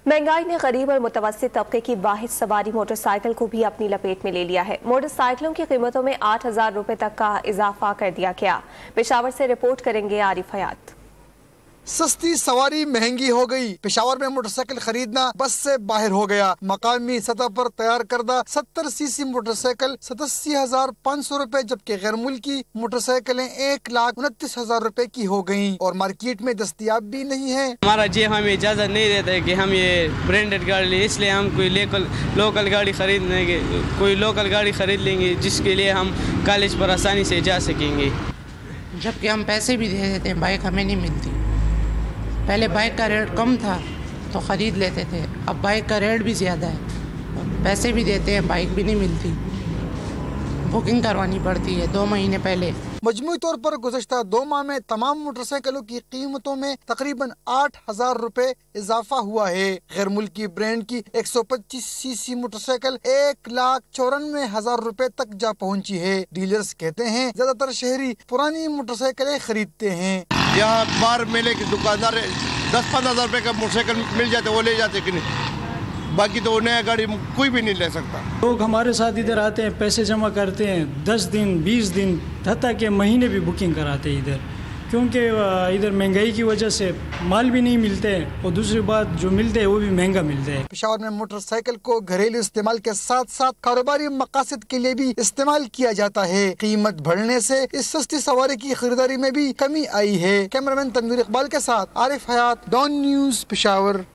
महंगाई ने गरीब और मुतवस्सित तबके की वाहिद सवारी मोटरसाइकिल को भी अपनी लपेट में ले लिया है। मोटरसाइकिलों की कीमतों में 8,000 रुपए तक का इजाफा कर दिया गया। पेशावर से रिपोर्ट करेंगे आरिफ हयात। सस्ती सवारी महंगी हो गई। पेशावर में मोटरसाइकिल खरीदना बस से बाहर हो गया। मकामी सतह पर तैयार करदा 70 सीसी मोटरसाइकिल 87,500 रुपए, जबकि गैर मुल्की मोटरसाइकिलें 1,29,000 रुपए की हो गयी और मार्केट में दस्तियाब भी नहीं है। हमारा जेब हमें इजाजत नहीं देता है कि हम ये ब्रांडेड गाड़ी लें, इसलिए हम कोई लोकल गाड़ी खरीद लेंगे जिसके लिए हम कॉलेज पर आसानी से जा सकेंगे। जबकि हम पैसे भी दे देते हैं, बाइक हमें नहीं मिलती। पहले बाइक का रेट कम था तो ख़रीद लेते थे, अब बाइक का रेट भी ज़्यादा है, पैसे भी देते हैं, बाइक भी नहीं मिलती, बुकिंग करवानी पड़ती है 2 महीने पहले। मजमूई तौर पर गुज़श्ता 2 माह में तमाम मोटरसाइकिलों की कीमतों में तकरीबन 8,000 रुपए इजाफा हुआ है। गैर मुल्की ब्रांड की 125 सीसी मोटरसाइकिल 1,94,000 रुपए तक जा पहुंची है। डीलर्स कहते हैं ज्यादातर शहरी पुरानी मोटरसाइकिलें खरीदते हैं। यहाँ बाहर मेले के दुकानदार 10-15 हज़ार रुपए का मोटरसाइकिल मिल जाते वो ले जाते कि नहीं, बाकी तो नया गाड़ी कोई भी नहीं ले सकता। लोग हमारे साथ इधर आते हैं, पैसे जमा करते हैं, 10 दिन 20 दिन हत्ता के महीने भी बुकिंग कराते हैं इधर, क्योंकि इधर महंगाई की वजह से माल भी नहीं मिलते हैं और दूसरी बात जो मिलते हैं वो भी महंगा मिलते हैं। पेशावर में मोटरसाइकिल को घरेलू इस्तेमाल के साथ साथ कारोबारी मकासद के लिए भी इस्तेमाल किया जाता है। कीमत बढ़ने से इस सस्ती सवारी की खरीदारी में भी कमी आई है। कैमरामैन तनवीर इकबाल के साथ आरिफ हयात, डॉन न्यूज़, पेशावर।